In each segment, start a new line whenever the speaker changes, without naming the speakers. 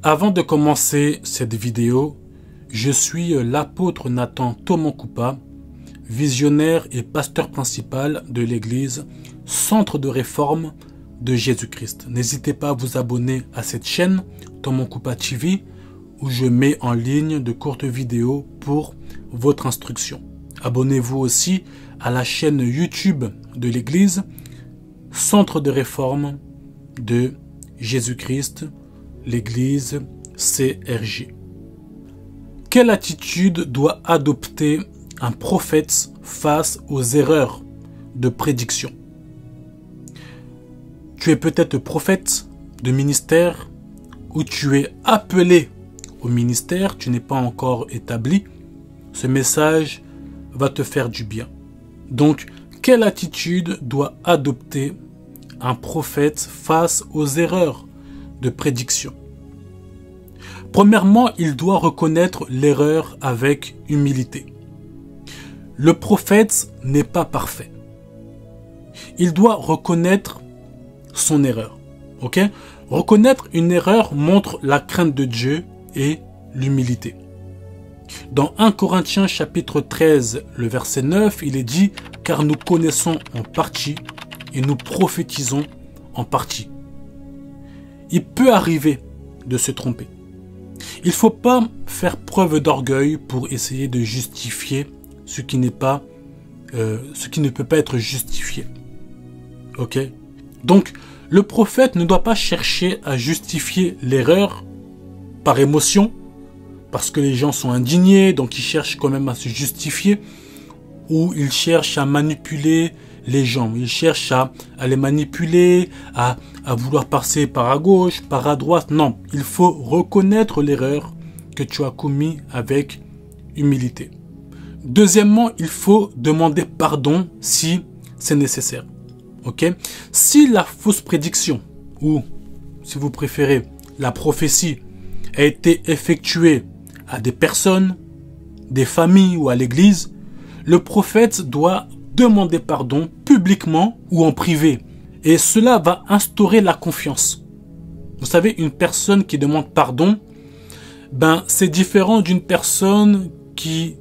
Avant de commencer cette vidéo, je suis l'apôtre Nathan Tomankoupa, visionnaire et pasteur principal de l'église Centre de Réforme de Jésus-Christ. N'hésitez pas à vous abonner à cette chaîne Tomankoupa TV où je mets en ligne de courtes vidéos pour votre instruction. Abonnez-vous aussi à la chaîne YouTube de l'église Centre de Réforme de Jésus-Christ, l'église CRJ. Quelle attitude doit adopter un prophète face aux erreurs de prédiction? Tu es peut-être prophète de ministère ou tu es appelé au ministère, tu n'es pas encore établi. Ce message va te faire du bien. Donc, quelle attitude doit adopter un prophète face aux erreurs de prédiction? Premièrement, il doit reconnaître l'erreur avec humilité. Le prophète n'est pas parfait. Il doit reconnaître son erreur. Ok? Reconnaître une erreur montre la crainte de Dieu et l'humilité. Dans 1 Corinthiens chapitre 13, le verset 9, il est dit « Car nous connaissons en partie et nous prophétisons en partie. » Il peut arriver de se tromper. Il ne faut pas faire preuve d'orgueil pour essayer de justifier ce qui ne peut pas être justifié. Ok? Donc, le prophète ne doit pas chercher à justifier l'erreur par émotion, parce que les gens sont indignés, donc ils cherchent quand même à se justifier, ou ils cherchent à manipuler les gens, ils cherchent à les manipuler, à vouloir passer par à gauche, par à droite. Non, il faut reconnaître l'erreur que tu as commise avec humilité. Deuxièmement, il faut demander pardon si c'est nécessaire. Ok? Si la fausse prédiction, ou si vous préférez, la prophétie, a été effectuée à des personnes, des familles ou à l'église, le prophète doit demander pardon publiquement ou en privé. Et cela va instaurer la confiance. Vous savez, une personne qui demande pardon, c'est différent d'une personne qui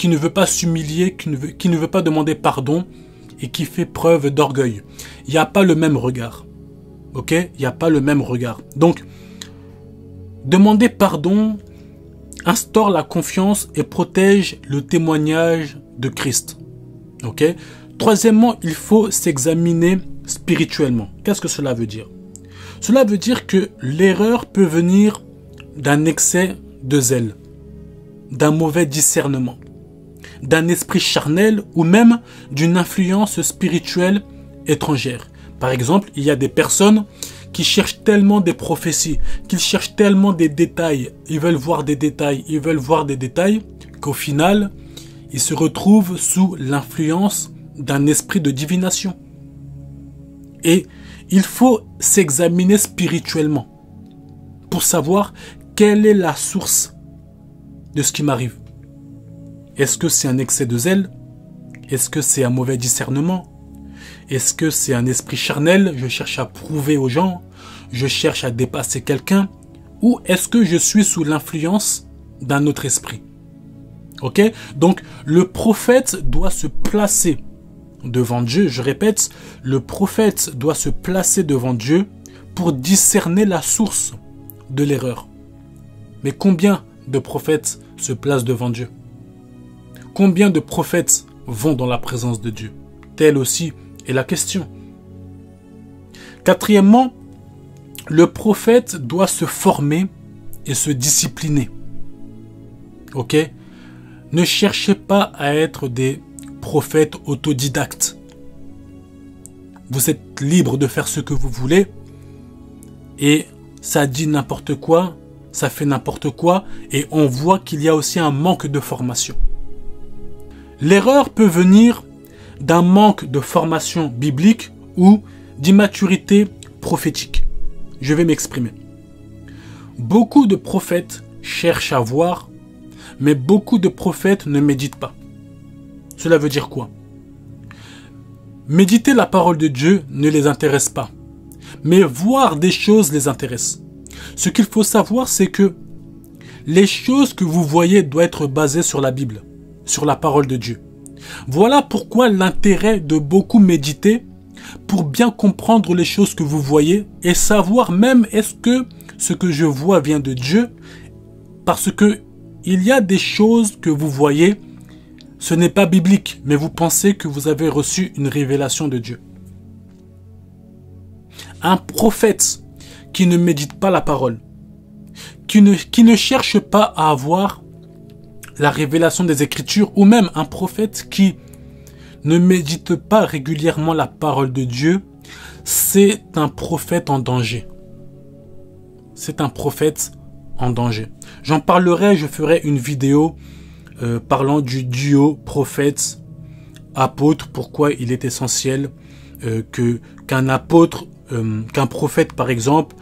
ne veut pas s'humilier, qui ne veut pas demander pardon et qui fait preuve d'orgueil. Il n'y a pas le même regard. Ok? Il n'y a pas le même regard. Donc, demander pardon instaure la confiance et protège le témoignage de Christ. Ok? Troisièmement, il faut s'examiner spirituellement. Qu'est-ce que cela veut dire? Cela veut dire que l'erreur peut venir d'un excès de zèle, d'un mauvais discernement, d'un esprit charnel ou même d'une influence spirituelle étrangère. Par exemple, il y a des personnes qui cherchent tellement des prophéties, qu'ils cherchent tellement des détails, ils veulent voir des détails, qu'au final, ils se retrouvent sous l'influence d'un esprit de divination. Et il faut s'examiner spirituellement pour savoir quelle est la source de ce qui m'arrive. Est-ce que c'est un excès de zèle? Est-ce que c'est un mauvais discernement? Est-ce que c'est un esprit charnel? Je cherche à prouver aux gens, je cherche à dépasser quelqu'un, ou est-ce que je suis sous l'influence d'un autre esprit? Ok? Donc, le prophète doit se placer devant Dieu. Je répète, le prophète doit se placer devant Dieu pour discerner la source de l'erreur. Mais combien de prophètes se placent devant Dieu? Combien de prophètes vont dans la présence de Dieu? Telle aussi est la question. Quatrièmement, le prophète doit se former et se discipliner. Ok? Ne cherchez pas à être des prophètes autodidactes. Vous êtes libre de faire ce que vous voulez et ça dit n'importe quoi, ça fait n'importe quoi et on voit qu'il y a aussi un manque de formation. L'erreur peut venir d'un manque de formation biblique ou d'immaturité prophétique. Je vais m'exprimer. Beaucoup de prophètes cherchent à voir, mais beaucoup de prophètes ne méditent pas. Cela veut dire quoi? Méditer la parole de Dieu ne les intéresse pas, mais voir des choses les intéresse. Ce qu'il faut savoir, c'est que les choses que vous voyez doivent être basées sur la Bible, sur la parole de Dieu. Voilà pourquoi l'intérêt de beaucoup méditer pour bien comprendre les choses que vous voyez et savoir même est-ce que ce que je vois vient de Dieu, parce que il y a des choses que vous voyez, ce n'est pas biblique, mais vous pensez que vous avez reçu une révélation de Dieu. Un prophète qui ne médite pas la parole, qui ne cherche pas à avoir la révélation des Écritures, ou même un prophète qui ne médite pas régulièrement la parole de Dieu, c'est un prophète en danger. C'est un prophète en danger. J'en parlerai, je ferai une vidéo parlant du duo prophète-apôtre, pourquoi il est essentiel qu'un apôtre, qu'un prophète par exemple,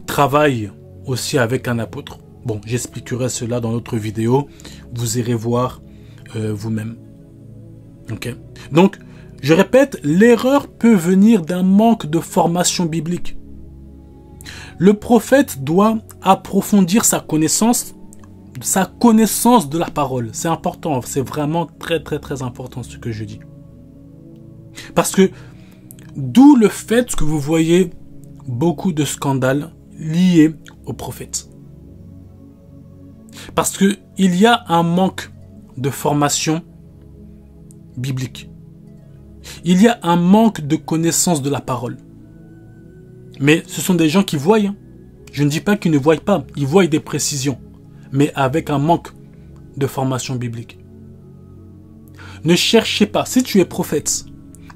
travaille aussi avec un apôtre. Bon, j'expliquerai cela dans l'autre vidéo, vous irez voir vous-même. Ok. Donc, je répète, l'erreur peut venir d'un manque de formation biblique. Le prophète doit approfondir sa connaissance de la parole. C'est important, c'est vraiment très important ce que je dis. Parce que, d'où le fait que vous voyez beaucoup de scandales liés au prophète. Parce que il y a un manque de formation biblique. Il y a un manque de connaissance de la parole. Mais ce sont des gens qui voient. Je ne dis pas qu'ils ne voient pas. Ils voient des précisions. Mais avec un manque de formation biblique. Ne cherchez pas. Si tu es prophète,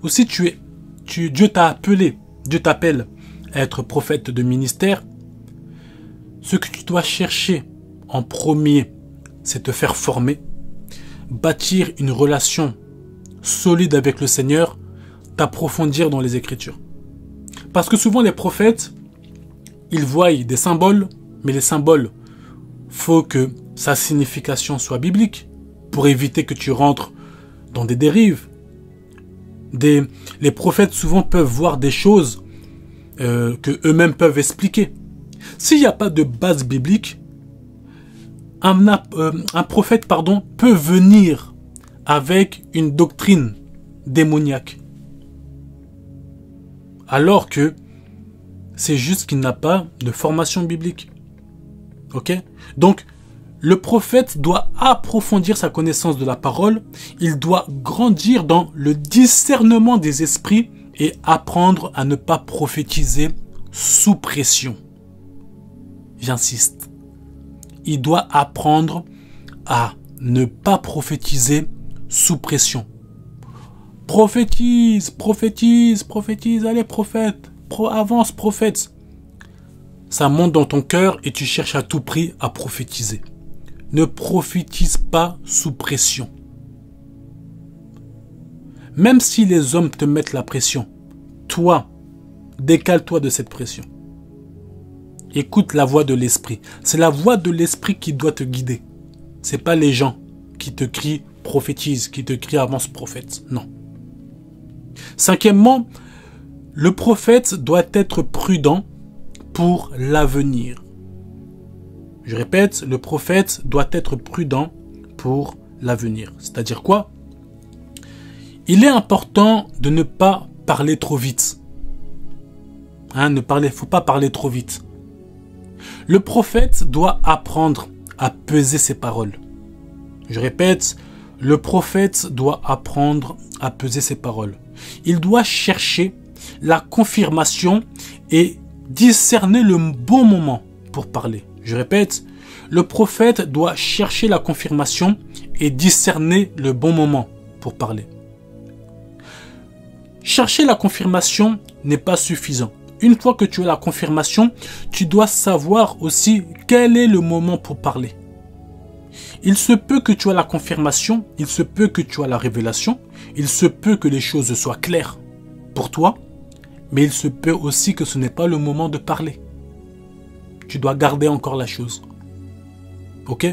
ou si Dieu t'a appelé, Dieu t'appelle à être prophète de ministère, ce que tu dois chercher en premier, c'est te faire former, bâtir une relation solide avec le Seigneur, t'approfondir dans les Écritures. Parce que souvent les prophètes, ils voient des symboles, mais les symboles, faut que sa signification soit biblique pour éviter que tu rentres dans des dérives. Les prophètes souvent peuvent voir des choses que eux-mêmes peuvent expliquer. S'il n'y a pas de base biblique, un prophète peut venir avec une doctrine démoniaque. Alors que c'est juste qu'il n'a pas de formation biblique. Ok? Donc, le prophète doit approfondir sa connaissance de la parole. Il doit grandir dans le discernement des esprits et apprendre à ne pas prophétiser sous pression. J'insiste. Il doit apprendre à ne pas prophétiser sous pression. Prophétise, allez prophète, avance prophète. Ça monte dans ton cœur et tu cherches à tout prix à prophétiser. Ne prophétise pas sous pression. Même si les hommes te mettent la pression, toi, décale-toi de cette pression. Écoute la voix de l'esprit. C'est la voix de l'esprit qui doit te guider. C'est pas les gens qui te crient prophétise, qui te crient avance prophète. Non. Cinquièmement, le prophète doit être prudent pour l'avenir. Je répète, le prophète doit être prudent pour l'avenir. C'est-à-dire quoi? Il est important de ne pas parler trop vite. Faut pas parler trop vite. Le prophète doit apprendre à peser ses paroles. Je répète, le prophète doit apprendre à peser ses paroles. Il doit chercher la confirmation et discerner le bon moment pour parler. Je répète, le prophète doit chercher la confirmation et discerner le bon moment pour parler. Chercher la confirmation n'est pas suffisant. Une fois que tu as la confirmation, tu dois savoir aussi quel est le moment pour parler. Il se peut que tu aies la confirmation, il se peut que tu aies la révélation, il se peut que les choses soient claires pour toi, mais il se peut aussi que ce n'est pas le moment de parler. Tu dois garder encore la chose. Ok?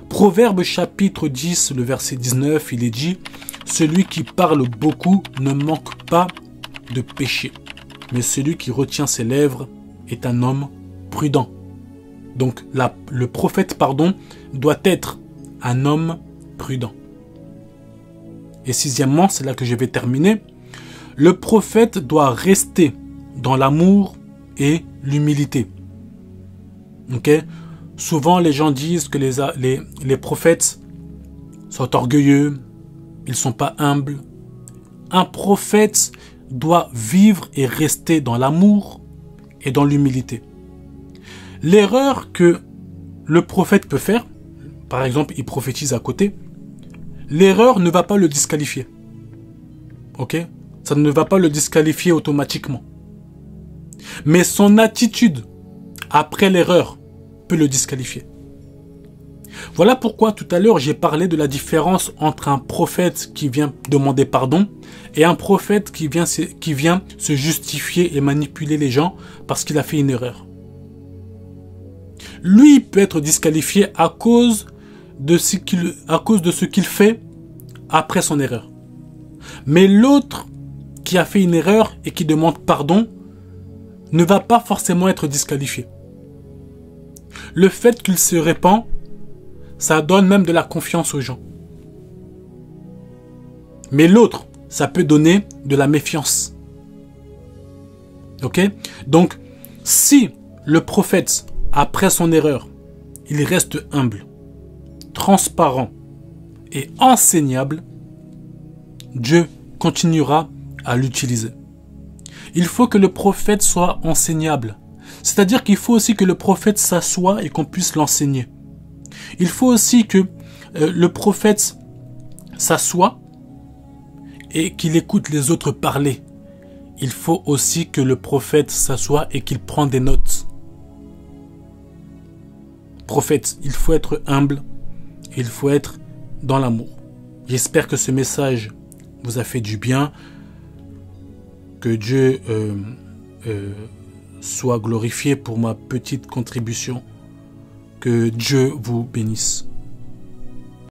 Proverbe chapitre 10, le verset 19, il est dit « Celui qui parle beaucoup ne manque pas de péché, mais celui qui retient ses lèvres est un homme prudent. Donc le prophète, doit être un homme prudent. Et sixièmement, c'est là que je vais terminer, le prophète doit rester dans l'amour et l'humilité. Ok? Souvent, les gens disent que les prophètes sont orgueilleux, ils ne sont pas humbles. Un prophète doit vivre et rester dans l'amour et dans l'humilité. L'erreur que le prophète peut faire, par exemple, il prophétise à côté, l'erreur ne va pas le disqualifier. Ok? Ça ne va pas le disqualifier automatiquement. Mais son attitude après l'erreur peut le disqualifier. Voilà pourquoi tout à l'heure j'ai parlé de la différence entre un prophète qui vient demander pardon et un prophète qui vient se justifier et manipuler les gens parce qu'il a fait une erreur. Lui peut être disqualifié à cause de ce qu'il fait après son erreur. Mais l'autre qui a fait une erreur et qui demande pardon ne va pas forcément être disqualifié. Le fait qu'il se répand, ça donne même de la confiance aux gens. Mais l'autre, ça peut donner de la méfiance. Ok? Donc, si le prophète, après son erreur, il reste humble, transparent et enseignable, Dieu continuera à l'utiliser. Il faut que le prophète soit enseignable. C'est-à-dire qu'il faut aussi que le prophète s'assoie et qu'on puisse l'enseigner. Il faut aussi que le prophète s'assoie et qu'il écoute les autres parler. Il faut aussi que le prophète s'assoie et qu'il prenne des notes. Prophète, il faut être humble, il faut être dans l'amour. J'espère que ce message vous a fait du bien, que Dieu soit glorifié pour ma petite contribution. Que Dieu vous bénisse.